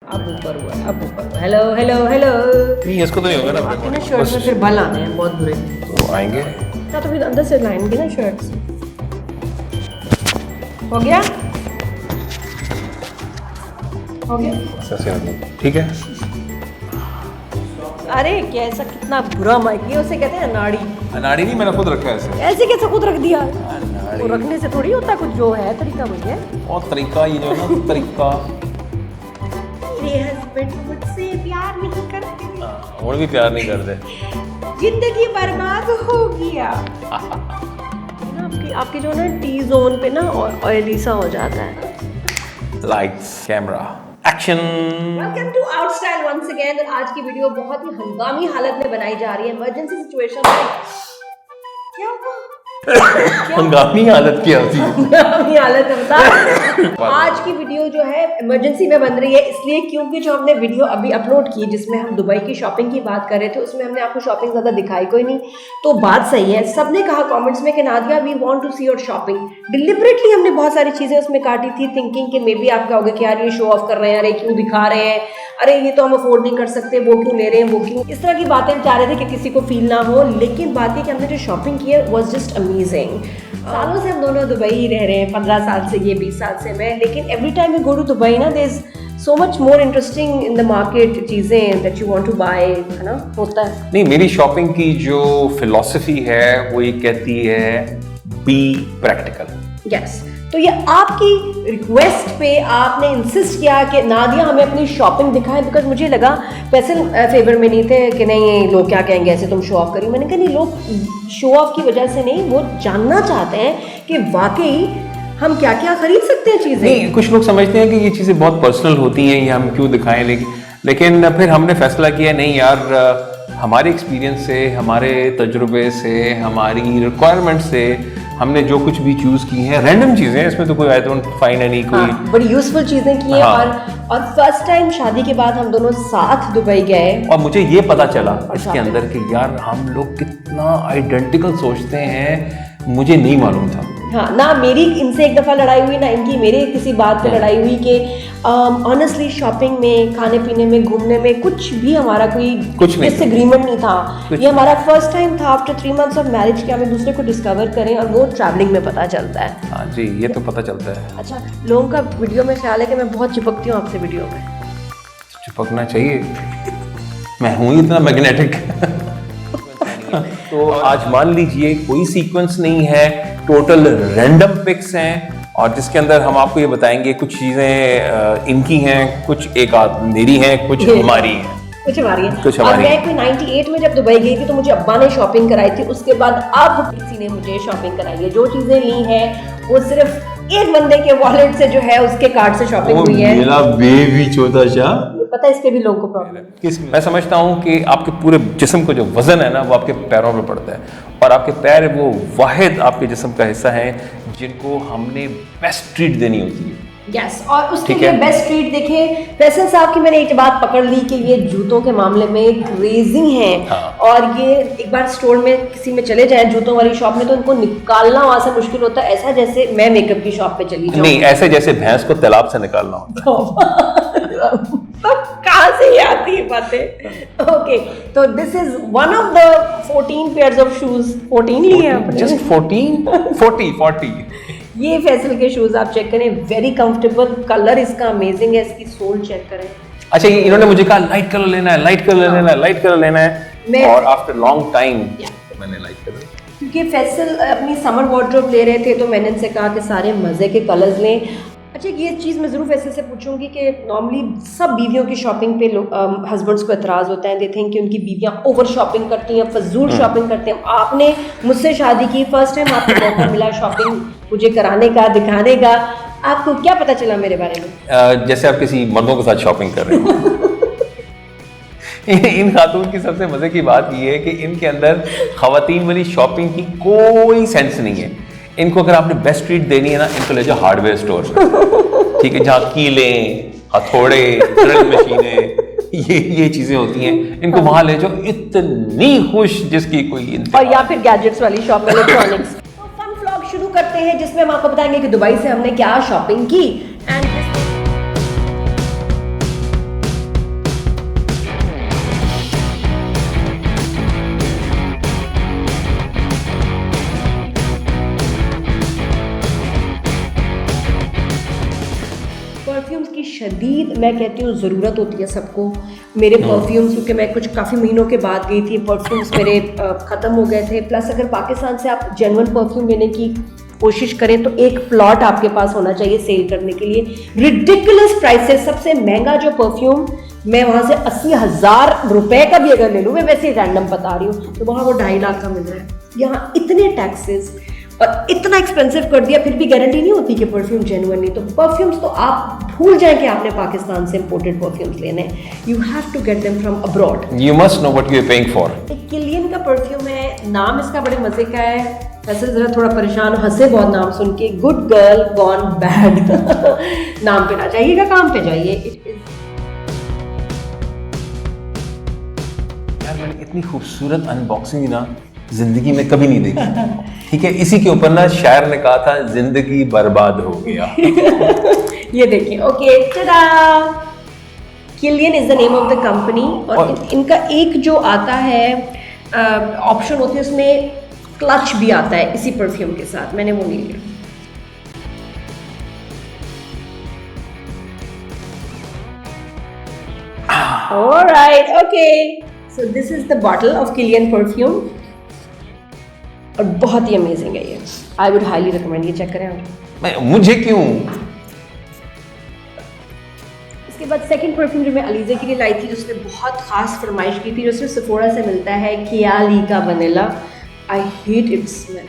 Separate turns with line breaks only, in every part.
अब ऊपर हुआ, अब ऊपर हुआ। Hello hello hello.
नहीं इसको तो नहीं होगा ना।
आपके ना शर्ट में फिर बल आने हैं बहुत बुरे।
तो आएंगे।
हाँ तो फिर अंदर से लाएंगे ना शर्ट्स। हो गया? हो गया?
ठीक है।
अरे कैसा कितना बुरा माइक, ये उसे कहते हैं अनाड़ी।
अनाड़ी नहीं, मैंने खुद रखा है ऐसे।
ऐसे कैसे खुद रख दिया?
अनाड़ी।
वो रखने से थोड़ी होता, कुछ जो है तरीका वही है।
और तरीका ये जो है ना तरीका।
मेरे हस्बैंड मुझसे प्यार नहीं करते,
और भी प्यार नहीं करते।
जिंदगी बर्बाद हो गया। ना आपकी जो ना टी जोन पे ना ऑयली सा हो जाता है।
Lights camera action.
Welcome to Outstyle once again. आज की वीडियो बहुत ही हंगामी हालत में बनाई जा रही है, इमरजेंसी सिचुएशन में। क्या हुआ?
हंगामी हालत क्या होती है?
हंगामी हालत है बता। आज की वीडियो जो है इमरजेंसी में बन रही है, इसलिए क्योंकि जो हमने वीडियो अभी अपलोड की जिसमें हम दुबई की शॉपिंग की बात कर रहे थे, उसमें हमने आपको शॉपिंग ज़्यादा दिखाई कोई नहीं। तो बात सही है, सबने कहा कमेंट्स में कि Nadia we want to see your shopping. Deliberately हमने बहुत सारी चीज़ें उसमें काटी थी, थिंकिंग कि मे बी आप कहोगे कि यार ये शो ऑफ कर रहे हैं, अरे क्यों दिखा रहे हैं, अरे ये तो हम अफोर्ड नहीं कर सकते, वो क्यों ले रहे हैं, वो क्यों, इस तरह की बातें हम चाह रहे थे कि किसी को फील ना हो। लेकिन बात ये कि हमने जो शॉपिंग की है वॉज जस्ट अमेजिंग। सालों से हम दोनों दुबई ही रह रहे हैं, 15 साल से, ये 20 साल से मैं, लेकिन every time you go to Dubai ना, there is so much more interesting in the market, चीज़ें that you want to buy, है ना, होता है।
नहीं, मेरी शॉपिंग की जो फिलॉसफी है वो ये कहती है बी प्रैक्टिकल।
यस, तो ये आपकी रिक्वेस्ट पे आपने इंसिस्ट किया कि नादिया हमें अपनी शॉपिंग दिखाएं, बिकॉज मुझे लगा पैसे फेवर में नहीं थे कि नहीं लोग क्या कहेंगे ऐसे तुम शो ऑफ करी। मैंने कहा नहीं, लोग शो ऑफ की वजह से नहीं, वो जानना चाहते हैं कि वाकई हम क्या क्या खरीद सकते हैं चीज़ें।
नहीं, कुछ लोग समझते हैं कि ये चीज़ें बहुत पर्सनल होती हैं, ये हम क्यों दिखाएं, लेकिन फिर हमने फैसला किया नहीं यार, हमारे एक्सपीरियंस से, हमारे तजुर्बे से, हमारी रिक्वायरमेंट से हमने जो कुछ भी चूज की हैं, रैंडम चीजें हैं, इसमें तो कोई आई डोंट फाइंड एनी कोई।
हाँ, बड़ी यूजफुल चीजें की हैं।
हाँ।
और फर्स्ट टाइम शादी के बाद हम दोनों साथ दुबई गए
और मुझे ये पता चला इसके अंदर कि यार हम लोग कितना आइडेंटिकल सोचते हैं, मुझे नहीं मालूम था।
हाँ, ना मेरी इनसे एक दफ़ा लड़ाई हुई, ना इनकी मेरे किसी बात पे लड़ाई हुई कि ऑनेस्टली शॉपिंग में, खाने पीने में, घूमने में कुछ भी हमारा कोई डिसएग्रीमेंट नहीं था। ये हमारा फर्स्ट टाइम था आफ्टर 3 months ऑफ मैरिज कि हम एक दूसरे को डिस्कवर करें, और वो ट्रैवलिंग में पता चलता है।
हाँ जी, ये तो पता चलता है।
अच्छा, लोगों का वीडियो में ख्याल है कि मैं बहुत चिपकती हूँ आपसे वीडियो में।
चिपकना चाहिए, मैं हूँ इतना मैग्नेटिक। तो आज मान लीजिए कोई सीक्वेंस नहीं है, टोटल रैंडम पिक्स हैं, और जिसके अंदर हम आपको ये बताएंगे कुछ चीजें इनकी हैं, कुछ एक आध मेरी हैं, कुछ हमारी हैं,
कुछ हमारी है।
कुछ
और
हमारी
मैं कोई 98 में जब दुबई गई थी तो मुझे अब्बा ने शॉपिंग कराई थी, उसके बाद अब किसी ने मुझे शॉपिंग कराई है। जो चीजें ली हैं वो सिर्फ एक बंदे के वॉलेट से जो है उसके कार्ड से शॉपिंग हुई है।
मेरा बेबी छोटा सा,
पता है इसके भी लोगों को प्रॉब्लम है।
मैं समझता हूँ कि आपके पूरे जिस्म को जो वजन है ना वो आपके पैरों पे पड़ता है, और आपके पैर वो वाहिद आपके जिस्म का हिस्सा है जिनको हमने बेस्ट ट्रीट देनी होती है।
यस, और उसके लिए बेस्ट ट्रीट देखें, फैसल साहब की मैंने एक बात पकड़ ली कि ये जूतों के मामले में क्रेजी हैं।
हाँ।
और ये एक बार स्टोर में किसी में चले जाएं जूतों वाली शॉप में, तो इनको निकालना वहां से मुश्किल होता है, ऐसा जैसे मैं मेकअप की शॉप पे चली जाऊं।
नहीं, ऐसे जैसे भैंस को तालाब से निकालना होता है।
तो कहाँ से ये आती है बातें? ओके, तो this is one of the 14 pairs of shoes. 14 लिए हैं आपने?
जस्ट 40।
ये फैसल के शूज आप चेक करें, वेरी कंफर्टेबल, कलर इसका अमेजिंग है, इसकी सोल चेक करें।
अच्छा, ये इन्होंने मुझे कहा लाइट कलर लेना है, लाइट कलर लेना है, लाइट कलर लेना है, और आफ्टर लॉन्ग टाइम मैंने लाइट कलर,
क्योंकि फैसल अपनी समर वार्डरोब ले रहे थे तो मैंने इनसे कहा कि सारे मज़े के कलर्स लें। अच्छा, ये चीज़ मैं ज़रूर फैसल से पूछूंगी कि नॉर्मली सब बीवियों की शॉपिंग पे हस्बैंड्स को एतराज़ होता है, दे थिंक कि उनकी बीवियां ओवर शॉपिंग करती हैं, फजूल शॉपिंग करते हैं। आपने मुझसे शादी की, फर्स्ट टाइम आपको मौका मिला शॉपिंग मुझे कराने का, दिखाने का, आपको क्या पता चला मेरे बारे में?
जैसे आप किसी मर्दों के साथ शॉपिंग कर रहे हो। इन खातून की सबसे मजे की बात ये है कि इनके अंदर खवातीन वाली शॉपिंग की कोई सेंस नहीं है। इनको अगर आपने बेस्ट ट्रीट देनी है ना, इनको ले जाओ हार्डवेयर स्टोर, ठीक है, जहाँ कीलें, हथौड़े, ड्रिल मशीनें, ये चीजें होती हैं, इनको वहां ले जाओ, इतनी खुश जिसकी कोई।
और या फिर गैजेट्स वाली शॉप में, इलेक्ट्रॉनिक्स। तो फन व्लॉग शुरू करते हैं जिसमें हम आपको बताएंगे कि दुबई से हमने क्या शॉपिंग की। एंड शदीद मैं कहती हूँ ज़रूरत होती है सबको मेरे परफ्यूम्स, क्योंकि मैं कुछ काफ़ी महीनों के बाद गई थी, परफ्यूम्स मेरे ख़त्म हो गए थे। प्लस अगर पाकिस्तान से आप जेन्युइन परफ्यूम लेने की कोशिश करें तो एक प्लॉट आपके पास होना चाहिए सेल करने के लिए। रिडिकुलस प्राइसेस, सबसे महंगा जो परफ्यूम मैं वहाँ से 80,000 रुपए का भी अगर ले लूँ, मैं वैसे ही रैंडम बता रही हूँ, तो वहाँ वो 2.5 लाख का मिल रहा है। यहाँ इतने टैक्सेस और इतना एक्सपेंसिव कर दिया, फिर भी गारंटी नहीं होती कि परफ्यूम जेन्युइन नहीं। तो परफ्यूम्स तो आप भूल जाएं कि आपने पाकिस्तान से इंपोर्टेड परफ्यूम्स लेने हैं। You have to get them from abroad.
You must know what you are paying for.
एक किलियन का परफ्यूम है, नाम इसका बड़े मजे का है। वैसे जरा थोड़ा परेशान हंसे बहुत नाम सुन के, गुड गर्ल गॉन बैड। नाम पे ना जाइएगा, काम पे जाइए।
यार मैंने इतनी खूबसूरत अनबॉक्सिंग ना जिंदगी में कभी नहीं देखी। ठीक है, इसी के ऊपर ना शायर ने कहा था, जिंदगी बर्बाद हो गया।
ये देखिए, okay, tada, Kilian is the name of the company. और इनका एक जो आता है ऑप्शन होती है, उसमें क्लच भी आता है इसी परफ्यूम के साथ, मैंने वो नहीं लिया। Alright, okay. So this is the bottle of Kilian perfume. और बहुत ही अमेजिंग है ये। आई वुड हाईली रिकमेंड, ये चेक करें आप।
मुझे क्यों?
इसके बाद सेकंड परफ्यूम जो मैं अलीज़े के लिए लाई थी, जिसने बहुत खास फरमाइश की थी, जो सिर्फ सेफोरा से मिलता है, कियाली का vanilla. I hate it's smell.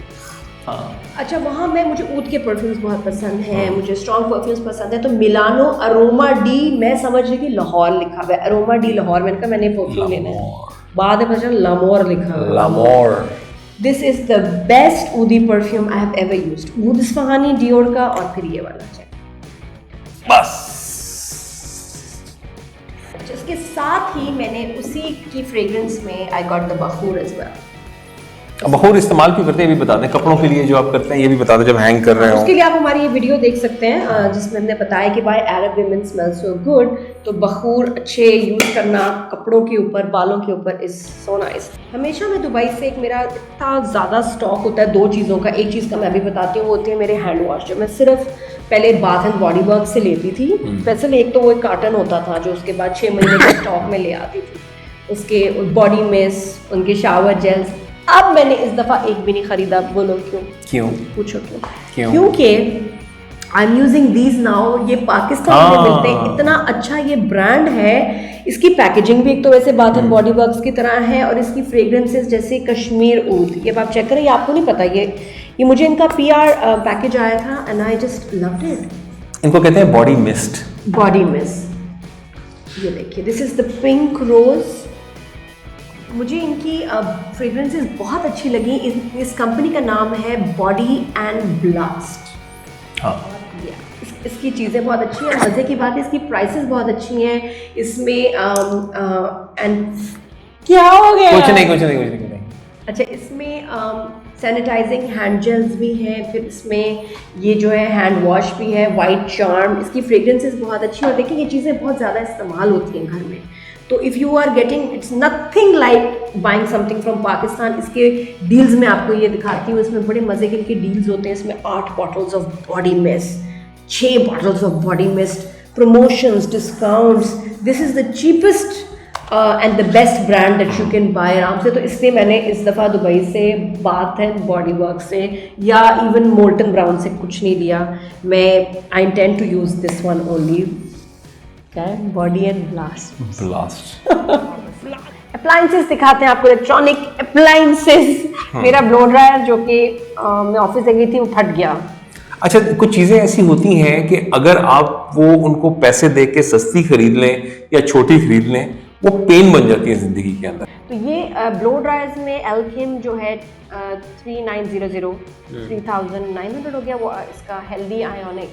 अच्छा, वहाँ मुझे ऊद के परफ्यूम्स बहुत पसंद हैं, मुझे स्ट्रॉन्ग परफ्यूम्स पसंद है। तो मिलानो अरोमा डी, मैं समझ रही कि लाहौर लिखा हुआ है, अरोमा डी लाहौर। मैंने कहा मैंने परफ्यूम लेना है, बाद में पता लामोर लिखा हुआ है।
लामोर।
दिस इज द बेस्ट ऊदी perfume I have ever used. ऊद इस्फहानी डियोर का, और फिर ये वाला चेक
बस।
इसके साथ ही मैंने उसी की फ्रेग्रेंस में आई गॉट द बखूर एज वेल।
बखूर इस्तेमाल भी करते हैं, ये भी बता दें, कपड़ों के लिए जो आप करते हैं ये भी बता दें, जब हैंग कर रहे हो।
उसके लिए आप हमारी ये वीडियो देख सकते हैं जिसमें हमने बताया कि भाई अरब विमेन स्मेल सो गुड। तो बखूर अच्छे यूज़ करना कपड़ों के ऊपर, बालों के ऊपर इज़ सो नाइस। हमेशा मैं दुबई से एक मेरा इतना ज़्यादा स्टॉक होता है दो चीज़ों का। एक चीज़ का मैं अभी बताती हूँ, वो होती है मेरे हैंड वॉश, जो मैं सिर्फ पहले बाथ एंड बॉडी वर्क से लेती थी। स्पेशल एक तो वो एक कार्टन होता था जो उसके बाद 6 महीने के स्टॉक में ले आती थी, उसके बॉडी मिस्ट, उनके शावर जेल्स। अब मैंने इस दफ़ा एक भी नहीं ख़रीदा। बोलो क्यों? पूछो क्यों? क्योंकि I am using these now. ये पाकिस्तान में मिलते हैं, इतना अच्छा ये ब्रांड है। इसकी पैकेजिंग भी एक तो वैसे बाथ एंड बॉडी वर्क्स की तरह है, और इसकी फ्रेग्रेंसेस जैसे कश्मीर ऊद, ये आप चेक करें, ये आपको नहीं पता, ये मुझे इनका PR पैकेज आया था and I just loved it.
इनको कहते हैं बॉडी मिस्ट।
बॉडी मिस्ट, ये देखिए, this is the pink rose. मुझे इनकी फ्रेग्रेंसेस बहुत अच्छी लगी। इस कंपनी का नाम है बॉडी एंड ब्लास्ट।
हाँ,
इसकी चीज़ें बहुत अच्छी हैं। मज़े की बात है, इसकी प्राइसेस बहुत अच्छी हैं। इसमें एंड क्या हो गया?
कुछ नहीं।
अच्छा, इसमें सैनिटाइजिंग हैंड जेल्स भी हैं, फिर इसमें ये जो है हैंड वॉश भी है, वाइट चार्म। इसकी फ्रेग्रेंसेस बहुत अच्छी हैं, और देखिए ये चीज़ें बहुत ज़्यादा इस्तेमाल होती हैं घर में। तो if you are getting, it's nothing like buying something from Pakistan. इसके डील्स में आपको ये दिखाती हूँ, इसमें बड़े मज़े के इनके डील्स होते हैं। इसमें 8 bottles of body mist, 6 bottles of body mist, promotions, discounts. This is the cheapest and the best brand that you can buy आराम से। तो इसलिए मैंने इस दफ़ा दुबई से बाथ एंड बॉडी वर्क से या इवन मोल्टन ब्राउन से कुछ नहीं लिया। मैं I intend to use this one only. क्या है? Body and blast. अप्लायंसेस दिखाते हैं आपको, इलेक्ट्रॉनिक अप्लायंसेस। मेरा ब्लो ड्रायर जो कि मैं ऑफिस से गई थी, वो फट गया।
अच्छा, कुछ चीज़ें ऐसी होती हैं कि अगर आप वो उनको पैसे दे के सस्ती खरीद लें या छोटी खरीद लें, वो पेन बन जाती है ज़िंदगी के अंदर।
तो ये ब्लो ड्रायर्स में एल्किम जो है 3900 3900 हो गया वो इसका हेल्दी आयोनिक,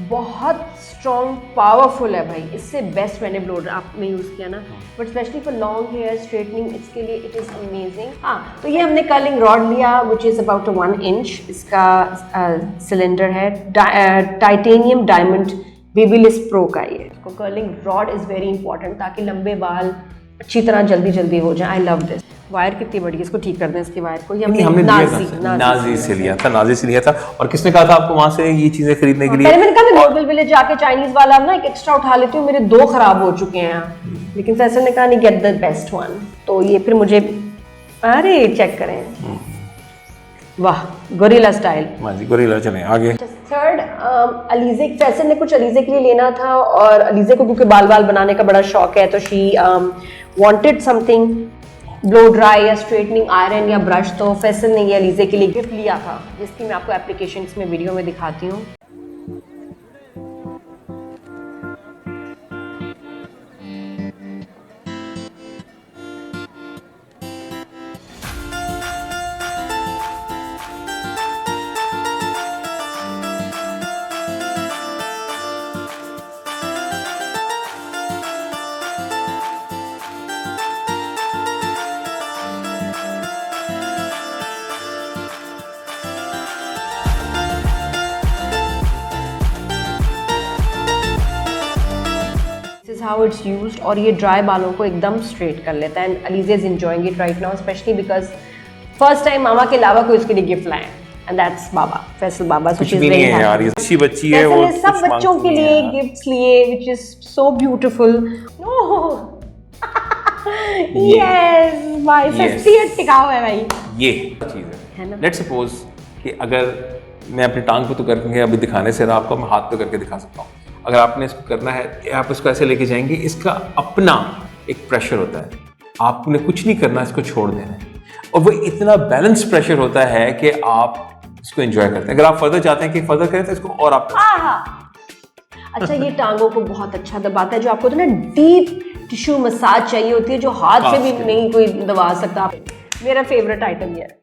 बहुत स्ट्रॉन्ग पावरफुल है भाई। इससे बेस्ट मैंने ब्लो ड्रायर में यूज़ किया ना, but specially for long hair straightening इसके लिए इट इज़ अमेजिंग। हाँ, तो ये हमने कर्लिंग रॉड लिया विच इज़ अबाउट 1 इंच। इसका सिलेंडर है, टाइटेनियम डायमंड बेबीलिस प्रो का। ये curling rod is very important ताकि लंबे बाल अच्छी तरह जल्दी हो जाए। आई लव दिस। वायर कितनी बड़ी है, इसको ठीक कर दें इसकी वायर को। ये
नहीं, हमने नाजी से लिया था। और किसने कहा था आपको वहां से ये चीजें खरीदने के लिए?
पहले मैंने कहा मैं ग्लोबल विलेज जाके चाइनीज वाला ना एक एक्स्ट्रा उठा लेती हूँ, मेरे 2 खराब हो चुके हैं, लेकिन फैसल ने कहा नहीं, गेट द बेस्ट वन। तो ये फिर मुझे, अरे चेक करें, वाह गोरिल्ला स्टाइल।
हाँ जी, गोरिल्ला। चलें आगे।
थर्ड, अलीजे, फैसल ने कुछ अलीजे के लिए लेना था, और अलीजे को क्योंकि बाल बनाने का बड़ा शौक है, तो she wanted something blow dry या स्ट्रेटनिंग आयरन या ब्रश। तो फैसल ने ये अलीजे के लिए गिफ्ट लिया था, जिसकी मैं आपको एप्लीकेशंस में वीडियो में दिखाती हूँ। How it's used, और ये ड्राई बालों को एकदम स्ट्रेट कर लेता है। And Alizeh is enjoying it right now, specially because first time मामा के अलावा कोई उसके लिए गिफ्ट लाए, एंड दैट्स बाबा, फैसल बाबा।
कुछ भी नहीं है यार, ये अच्छी बच्ची है, वो
सब बच्चों के लिए गिफ्ट्स लिए, which is so beautiful. Yes भाई, सस्ती है, टिकाऊ है भाई,
ये चीज है। लेट्स सपोज कि अगर मैं अपनी टांग पे तो करके अभी दिखाने से ना, आपको मैं हाथ पे करके दिखा सकता हूँ। अगर आपने इसको करना है, आप इसको ऐसे लेके जाएंगे, इसका अपना एक प्रेशर होता है, आपने कुछ नहीं करना, इसको छोड़ देना है, और वो इतना बैलेंस प्रेशर होता है कि आप इसको एंजॉय करते हैं। अगर आप फर्दर चाहते हैं कि फर्दर करें, तो इसको और आप
अच्छा, ये टांगों को बहुत अच्छा दबाता है। जो आपको तो ना डीप टिश्यू मसाज चाहिए होती है, जो हाथ से भी नहीं कोई दबा सकता। मेरा फेवरेट आइटम ये है।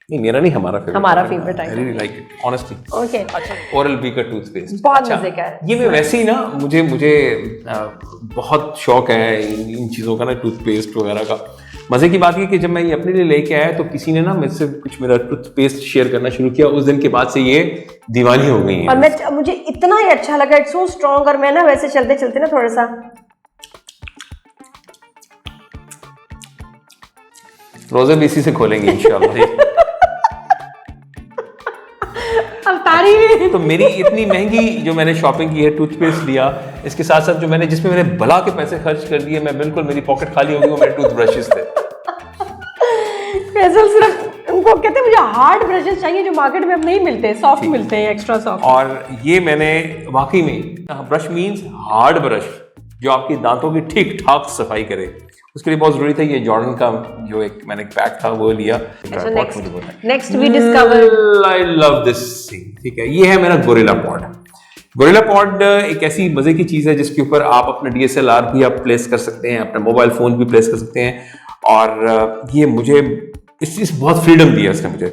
नहीं, मेरा नहीं, हमारा
favourite item.
I really like it honestly.
Okay,
अच्छा, ओरल बी का टूथपेस्ट
बहुत मजे का है।
ये मैं वैसे ही ना, मुझे बहुत शौक है इन चीज़ों का ना, टूथपेस्ट वगैरह का। मजे की बात है कि जब मैं ये अपने लिए लेके आया, तो किसी ने ना मुझसे कुछ मेरा टूथपेस्ट शेयर करना शुरू किया। उस दिन के बाद से ये दीवानी हो गई है,
और मुझे इतना ही अच्छा लगा, इट्स सो स्ट्रॉन्ग। और मैं ना वैसे चलते चलते ना थोड़ा सा
रोजे भी इसी से खोलेंगे इंशाल्लाह। तो मेरी इतनी महंगी जो मैंने शॉपिंग की है, टूथपेस्ट लिया, इसके साथ साथ जो मैंने, जिसमें मैंने भला के पैसे खर्च कर दिए, मैं बिल्कुल, मेरी पॉकेट खाली होगी, वो मेरे टूथब्रशेस थे।
फैसल सिर्फ उनको कहते हैं मुझे हार्ड ब्रशेस चाहिए, जो मार्केट में अब नहीं मिलते, सॉफ्ट मिलते हैं, एक्स्ट्रा सॉफ्ट।
और ये मैंने वाकई में, ब्रश मीन्स हार्ड ब्रश, जो आपके दांतों की ठीक ठाक सफाई करे। उसके लिए बहुत जरूरी था ये जॉर्डन का जो एक मैंने पैक था वो लिया।
Next we discover,
I love this thing. ठीक है, ये है मेरा गोरिल्ला पॉड। गोरिल्ला पॉड एक ऐसी मजे की चीज है जिसके ऊपर आप अपना DSLR भी आप प्लेस कर सकते हैं, अपना मोबाइल फोन भी प्लेस कर सकते हैं। और ये मुझे इस चीज बहुत फ्रीडम दी है इसने मुझे।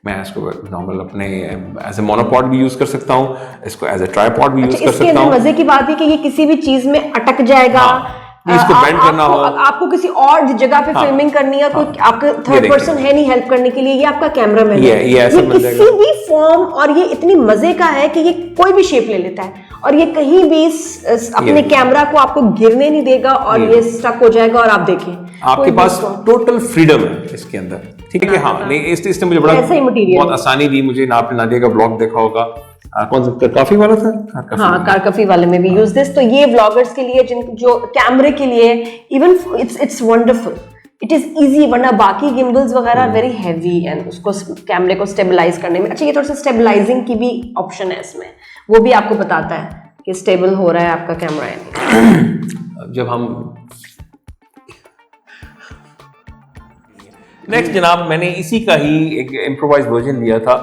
मैं इसको नॉर्मल अपने एज ए मोनोपॉड भी यूज कर सकता हूँ, इसको एज ए ट्राइपॉड भी यूज कर सकता हूँ।
मजे की बात है कि ये किसी भी चीज में अटक जाएगा।
इसको बेंड करना हो,
आपको किसी और जगह पे फिल्मिंग करनी है, कोई आपका थर्ड पर्सन है नहीं हेल्प करने के लिए, ये आपका कैमरामैन है। ये किसी भी फॉर्म, और ये इतनी मजे का है कि ये कोई भी शेप ले लेता है, और ये कहीं भी अपने कैमरा को आपको गिरने नहीं देगा, और ये स्टक हो जाएगा, और आप देखें
आपके पास टोटल फ्रीडम है इसके अंदर। ठीक है, हाँ, इसने मुझे बड़ा बहुत आसानी दी मुझे। ना आपने नादिया का ब्लॉग देखा होगा, कौन सा काफी वाला था?
हाँ, कारकफी वाले में भी यूज दिस। तो ये व्लॉगर्स के लिए, जो कैमरे के लिए, even it's wonderful, it is easy. वरना बाकी गिम्बल्स वगैरह वेरी हैवी, एंड उसको कैमरे को स्टेबलाइज करने में, अच्छा ये थोड़ा सा स्टेबलाइजिंग की भी ऑप्शन है इसमें, वो भी आपको बताता है कि स्टेबल हो रहा है आपका कैमरा।
जब हम नेक्स्ट जनाब, मैंने इसी का ही एक इम्प्रोवाइज वर्जन लिया था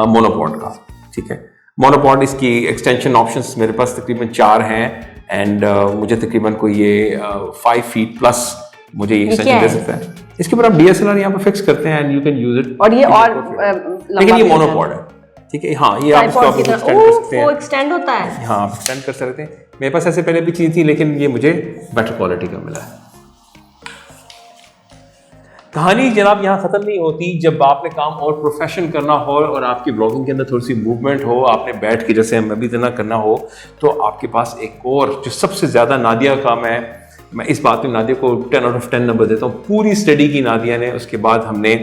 मोनोपॉड का। ठीक है, मोनोपॉड, इसकी एक्सटेंशन ऑप्शंस मेरे पास तकरीबन 4 हैं, एंड मुझे तकरीबन कोई ये 5 फीट प्लस मुझे ये एक्सटेंशन दे सकता है। इसके ऊपर आप DSLR यहाँ पे फिक्स करते हैं, and you can use it.
और ये और
लेकिन ये मोनोपॉड है। ठीक है, हाँ, ये आप इसको एक्सटेंड कर सकते हैं।
वो एक्सटेंड होता है,
हाँ, एक्सटेंड कर सकते हैं। मेरे पास ऐसे पहले भी चीज थी, लेकिन ये मुझे बेटर क्वालिटी का मिला है। कहानी जनाब यहाँ खत्म नहीं होती। जब आपने काम और प्रोफेशन करना हो, और आपकी ब्लॉगिंग के अंदर थोड़ी सी मूवमेंट हो, आपने बैठ के जैसे हम अभी इतना करना हो, तो आपके पास एक और जो सबसे ज्यादा नादिया का मैं मैं इस बात में नादिया को 10 आउट ऑफ 10 नंबर देता हूँ। पूरी स्टडी की नादिया ने। उसके बाद हमने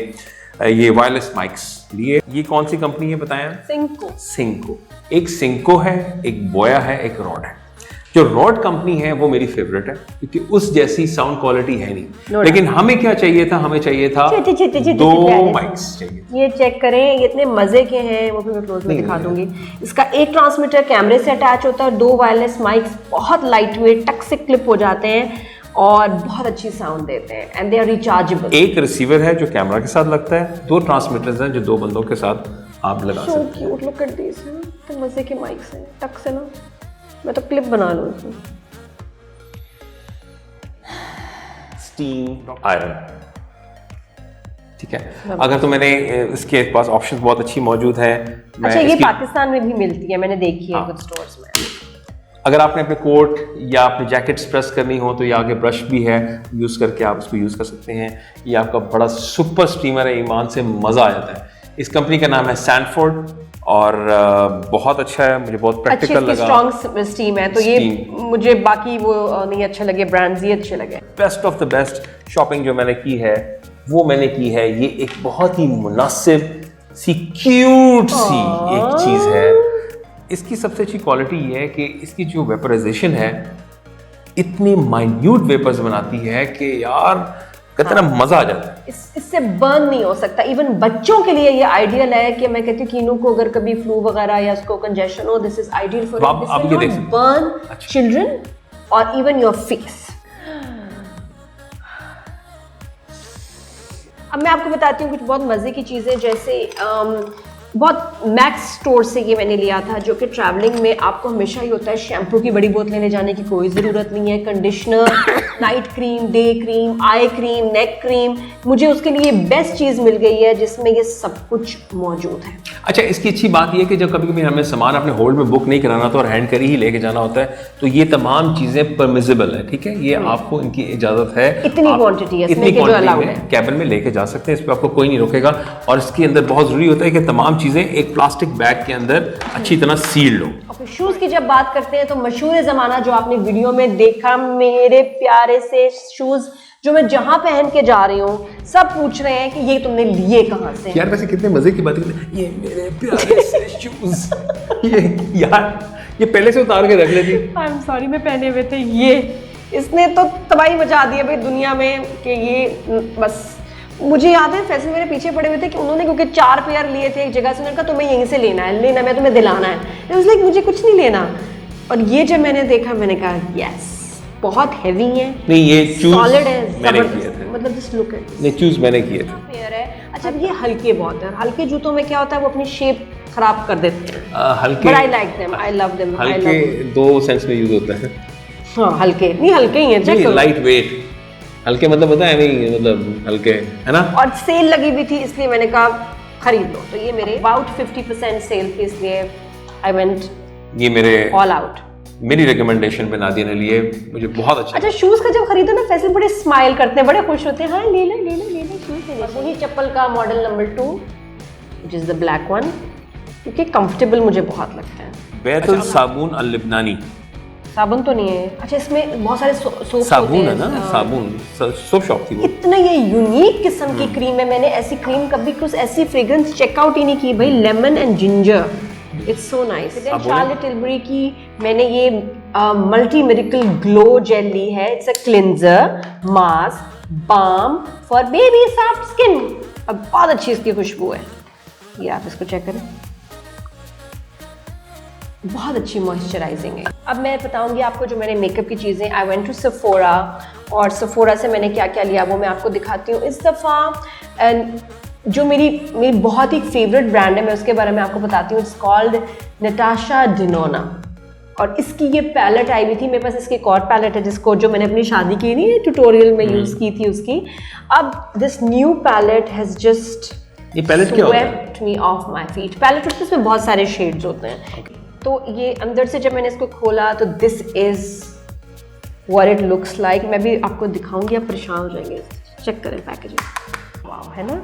ये वायरलेस माइक्स लिए। ये कौन सी कंपनी है बताया? सिंको। एक सिंको है, एक बोया है, एक रॉड है। जो रॉड कंपनी है वो मेरी फेवरेट है क्योंकि उस जैसी साउंड क्वालिटी है नहीं। लेकिन हमें क्या चाहिए था? हमें चाहिए था 2 माइक्स चाहिए।
ये चेक करें, ये इतने मजे के हैं, वो भी मैं क्लोज में दिखा दूंगी। इसका एक ट्रांसमीटर कैमरे से अटैच होता है, 2 वायरलेस माइक्स, बहुत लाइट वेट, टक से क्लिप हो जाते हैं और बहुत अच्छी साउंड देते हैं एंड दे आर रिचार्जेबल।
एक रिसीवर है जो कैमरा के साथ लगता है, 2 ट्रांसमीटर्स हैं जो 2 बंदों के साथ आप लगा सकते हैं।
So cute, look at this. तो मजे के माइक्स हैं, टक से ना मैं तो क्लिप बना लूं इसमें।
स्टीम आयरन, ठीक है। अगर तो मैंने इसके पास ऑप्शंस बहुत अच्छी मौजूद है।
अच्छा, ये पाकिस्तान में भी मिलती है, मैंने देखी है कुछ स्टोर्स में।
अगर आपने अपने कोट या अपने जैकेट्स प्रेस करनी हो तो ये आगे ब्रश भी है, यूज़ करके आप उसको यूज़ कर सकते हैं। ये आपका बड़ा सुपर स्टीमर है, ईमान से मज़ा आ जाता है। इस कंपनी का नाम है सैंडफोर्ड और बहुत अच्छा है, मुझे बहुत प्रैक्टिकल लगा।
स्ट्रॉन्ग स्टीम है तो ये मुझे बाकी वो नहीं अच्छे लगे, ब्रांड्स ये अच्छे लगे।
Best of the best shopping जो मैंने की है वो मैंने की है, ये एक बहुत ही मुनासिब सी क्यूट सी एक चीज़ है। इसकी सबसे अच्छी क्वालिटी ये है कि इसकी जो वेपराइजेशन है इतनी माइन्यूट वेपर्स बनाती है कि यार कितना मजा आ जाता है।
इससे बर्न नहीं हो सकता। इवन बच्चों के लिए ये आइडियल है कि मैं कहती हूँ कीनू को अगर कभी फ्लू वगैरह या उसको कंजेशन हो, this is ideal for burn children और इवन योर फेस। अब मैं आपको बताती हूँ कुछ बहुत मजे की चीजें, जैसे बहुत मैक्स स्टोर से ये मैंने लिया था, जो कि ट्रैवलिंग में आपको हमेशा ही होता है। शैम्पू की बड़ी बोतलें ले जाने की कोई ज़रूरत नहीं है, conditioner, night cream, day cream, eye cream, neck cream, मुझे उसके लिए बेस्ट चीज़ मिल गई है जिसमें ये सब कुछ मौजूद है।
अच्छा, इसकी अच्छी बात यह है कि जब कभी कभी हमें सामान अपने होल्ड में बुक नहीं कराना तो और हैंड कैरी ही लेके जाना होता है तो ये तमाम चीज़ें परमिसिबल है, ठीक है। ये आपको इनकी इजाज़त है,
इतनी क्वांटिटी है,
इतनी क्वांटिटी में कैबिन में लेके जा सकते हैं, इस पर आपको कोई नहीं रोकेगा। और इसके अंदर बहुत ज़रूरी होता है कि तमाम चीज़ें एक प्लास्टिक बैग के अंदर अच्छी तरह सील्ड हो।
शूज की जब बात करते हैं तो मशहूर ज़माना जो आपने वीडियो में देखा, मेरे प्यारे से शूज जो मैं जहां पहन के जा रही हूँ, सब पूछ रहे हैं कि ये तुमने लिए कहाँ से।
यार वैसे कितने मजे की बात है, ये मेरे प्यारे से शूज, ये यार ये पहले से उतार के रख लेती।
आई एम सॉरी, मैं पहने हुए थे ये। इसने तो तबाही मचा दी है भाई दुनिया में कि ये बस। मुझे याद है फैसल मेरे पीछे पड़े हुए थे कि उन्होंने क्योंकि 4 पेयर लिए थे एक जगह से, उन्होंने कहा तुम्हें यहीं से लेना है, मैं तुम्हें दिलाना है। इट वाज लाइक मुझे कुछ नहीं लेना। और ये जब मैंने देखा मैंने कहा यस, बहुत हैवी है।
नहीं, ये चूज
सॉलिड है,
मैंने किए थे,
मतलब जस्ट लुक एट।
नहीं, चूज मैंने किए थे।
पेयर है। अच्छा, ये हल्के बहुत है। हल्के जूतों में क्या होता है, वो अपनी शेप खराब कर देते हैं।
हल्के,
but I like them, I love them.
हल्के 2 सेंस में यूज होता है।
हाँ, हल्के नहीं, हल्के ही हैं, चेक करो।
लाइट वेट हल्के मतलब पता है नहीं, मतलब हल्के है ना।
और सेल लगी हुई थी इसलिए मैंने कहा खरीद लो। तो ये मेरे अबाउट 50% सेल थी, इसलिए आई वेंट
ये मेरे
ऑल आउट।
मेरी रिकमेंडेशन पे नादिया ने लिए, मुझे बहुत अच्छा।
शूज का जब खरीदो ना फैसल बड़े स्माइल करते हैं, बड़े खुश होते हैं, हाँ ले ले शूज। वही चप्पल का model number 2 which is the black one, क्योंकि कंफर्टेबल मुझे बहुत लगता है।
बैतुल साबुन अल लिबनानी।
साबुन तो नहीं है। अच्छा, इसमें बहुत सारे सोप
साबुन है ना, साबुन सोप शॉप थी वो।
इतना ये यूनिक किस्म की क्रीम है, मैंने ऐसी क्रीम कभी कुछ ऐसी फ्रेग्रेंस चेकआउट ही नहीं की भाई। Lemon and ginger, it's so nice. Charlotte Tilbury की मैंने ये मल्टी मिरेकल ग्लो जेल ली है। It's a cleanser, mask, balm for baby soft skin. अब बहुत अच्छी इसकी खुशबू है, ये आप इसको चेक करें, बहुत अच्छी मॉइस्चराइजिंग है। अब मैं बताऊंगी आपको जो मैंने मेकअप की चीज़ें, आई वेंट टू सेफोरा, और सेफोरा से मैंने क्या क्या लिया वो मैं आपको दिखाती हूँ इस दफ़ा। एंड जो मेरी बहुत ही फेवरेट ब्रांड है, मैं उसके बारे में आपको बताती हूँ। इट्स कॉल्ड नटाशा डिनोना, और इसकी ये पैलेट आई हुई थी मेरे पास। इसकी एक और पैलेट है जिसको जो मैंने अपनी शादी की नहीं ट्यूटोरियल में यूज़ की थी उसकी। अब this new palette has just
ये पैलेट क्या होता है?
Swept me off my feet. Palette उसमें बहुत सारे शेड्स होते हैं। तो ये अंदर से जब मैंने इसको खोला तो this is what it looks like. मैं भी आपको दिखाऊंगी, आप परेशान हो जाएंगे। चेक करें पैकेजिंग, वाव, है ना,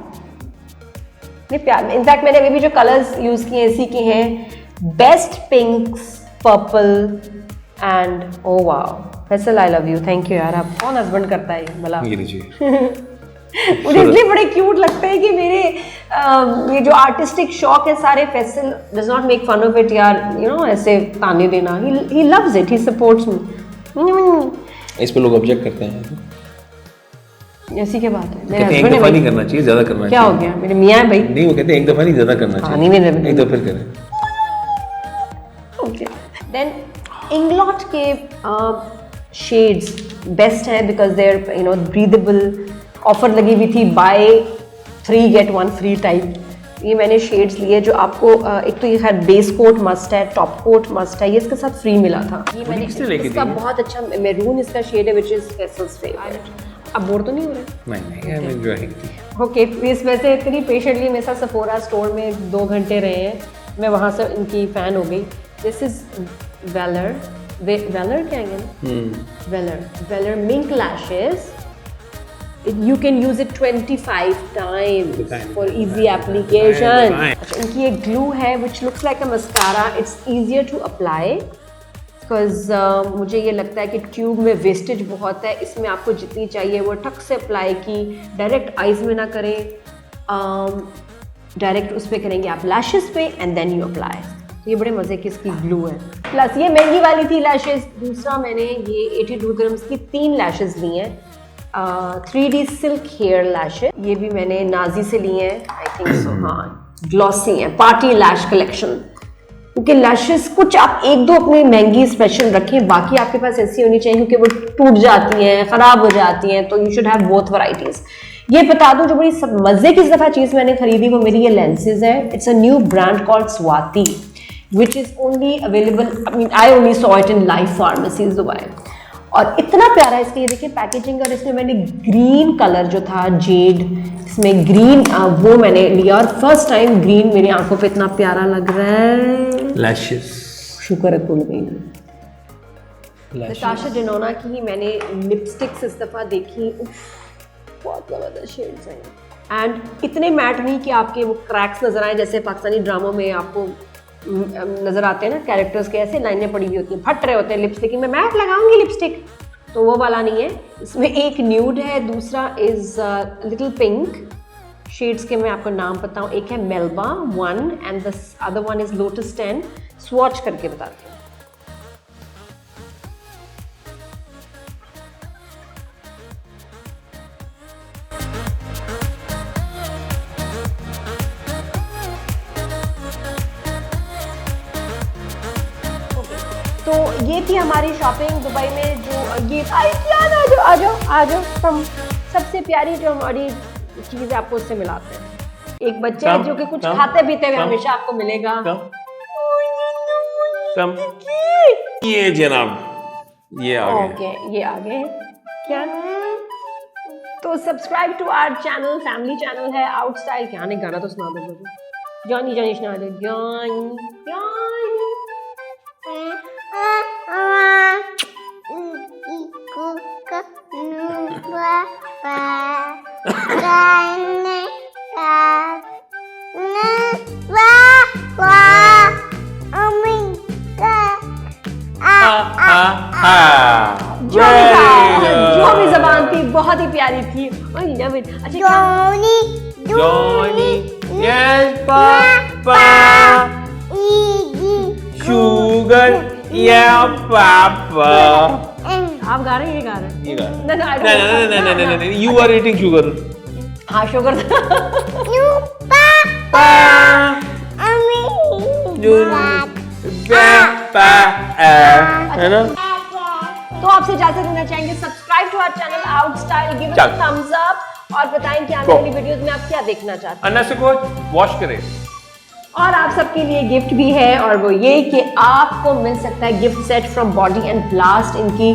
नहीं प्यार। इनफैक्ट मैंने अभी भी जो कलर्स यूज किए इसी के हैं, best pinks, purple and oh wow, Faisal I love you, thank you यार। आप कौन हस्बैंड करता है ये भला?
ये लीजिए।
मुझे इसलिए बड़े क्यूट लगते हैं कि मेरे ये जो आर्टिस्टिक शौक है सारे, Faisal does not make fun of it यार, यू नो, ऐसे ताने देना, he loves it, he supports me.
इस पे लोग ऑब्जेक्ट करते हैं,
ऐसी क्या बात है? मेरे
कहते हैं एक
हस्बैंड
दफा
है
नहीं करना चाहिए, ज्यादा करना चाहिए।
क्या हो गया? मेरे मियाँ है भाई।
नहीं, वो कहते हैं एक दफा नहीं, ज्यादा करना चाहिए।
नहीं मेरे
एक दफा फिर करें।
ओके, देन इंग्लॉट के शेड्स बेस्ट है because they are, you know, breathable. Offer लगी हुई थी बाय 3 get 1 फ्री टाइप। ये मैंने शेड्स लिए जो आपको एक तो ये खैर बेस कोट मस्ट है, टॉप कोट मस्ट है, ये इसके साथ फ्री मिला था। ये मैंने इसका बहुत अच्छा मैरून इसका शेड है विच इज फैसल्स फेवरेट। अब बोर तो नहीं हो रहे?
नहीं, मैं एंजॉय करती।
Okay, please. वैसे इतनी पेशेंटली मेरे साथ सफोरा स्टोर में 2 घंटे रहे हैं, मैं वहाँ से इनकी फ़ैन हो गई। दिस इज वेलर क्या है? Velour mink lashes. You can use it 25 times for easy application. अच्छा, इनकी एक glue है which looks like a mascara. It's easier to apply because मुझे ये लगता है कि ट्यूब में वेस्टेज बहुत है, इसमें आपको जितनी चाहिए वो टक से अप्लाई की, डायरेक्ट आइज में ना करें, डायरेक्ट उस पर करेंगे आप लैशेस पे एंड देन यू अप्लाई। तो ये बड़े मज़े की इसकी ग्लू है। प्लस ये महंगी वाली थी लैशेस। दूसरा मैंने ये 82 ग्राम्स की 3 लैशेस ली हैं, 3D सिल्क हेयर लैशेस। ये भी मैंने नाजी से लिए हैं, आई थिंक सो। हाँ, ग्लॉसी है, पार्टी लैश कलेक्शन। क्योंकि लैशेस कुछ आप 1-2 अपनी महंगी स्पेशल रखें, बाकी आपके पास ऐसी होनी चाहिए क्योंकि वो टूट जाती हैं, ख़राब हो जाती हैं, तो you should have both varieties. ये बता दूं, जो बड़ी सब मज़े की इस दफ़ा चीज़ मैंने खरीदी वो मेरी ये लेंसेज है। It's a new brand called Swati which is only available, I mean I only saw it in life pharmacies Dubai. और इतना प्यारा इसकी, ये देखिए पैकेजिंग। और इसमें मैंने ग्रीन कलर जो था जेड, इसमें ग्रीन वो मैंने लिया और फर्स्ट टाइम ग्रीन मेरी आंखों पे इतना प्यारा लग रहा है।
लैशेस,
शुक्र है खुल गई। नताशा डेनोना की ही मैंने लिपस्टिक्स इस दफ़ा देखी, बहुत ज़बरदस्त शेड्स हैं एंड इतने मैट नहीं कि आपके वो क्रैक्स नजर आए जैसे पाकिस्तानी ड्रामों में आपको नजर आते हैं ना, कैरेक्टर्स के ऐसे लाइनें पड़ी हुई होती हैं, फट रहे होते हैं लिपस्टिक में, मैट लगाऊंगी लिपस्टिक, तो वो वाला नहीं है। इसमें एक न्यूड है, दूसरा इज लिटिल पिंक। शेड्स के मैं आपको नाम बताऊं, एक है Melba 1 and the other one is lotus 10। Swatch करके बताती हूँ। तो ये थी हमारी शॉपिंग दुबई में। जो ये आ जाओ हम सबसे प्यारी जो हमारी चीज़ आपको उससे मिलाते हैं। एक बच्चा है जो कि कुछ खाते पीते हुए हमेशा आपको मिलेगा।
ये जनाब, ये आ गए।
ओके, ये आ गए क्या? तो subscribe to our channel, family channel है आउट स्टाइल। क्या नहीं, गाना तो सुना दो जॉनी जॉनी सुना दो जो भी जबान थी बहुत ही प्यारी थी। अच्छा
जॉनी, यस पापा, शुगर, या पापा।
आप गा रहे हैं, ये गा रहे हैं?
ये गा रहे हैं। नहीं, यू आर ईटिंग शुगर।
हाँ, शुगर।
है ना?
तो आपसे इजाजत लेना चाहेंगे, subscribe to our channel out style, give it a thumbs up और बताएं कि आने वाली वीडियोस में आप क्या देखना चाहते हैं।
अन्ना से को वॉश करें।
और आप सबके लिए गिफ्ट भी है और वो ये कि आपको मिल सकता है gift set from body and blast. इनकी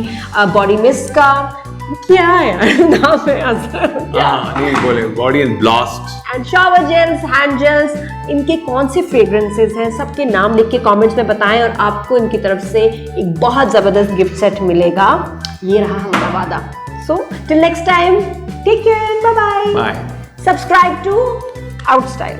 बॉडी मिस्ट का क्या है नाम है,
नहीं बोले, body and blast
and shower gels, hand gels. इनके कौन से फ्रेग्रेंसेस हैं सबके नाम लिख के कमेंट्स में बताएं और आपको इनकी तरफ से एक बहुत जबरदस्त गिफ्ट सेट मिलेगा। ये रहा हमारा वादा। So till next time, take care, bye bye. Subscribe to out style.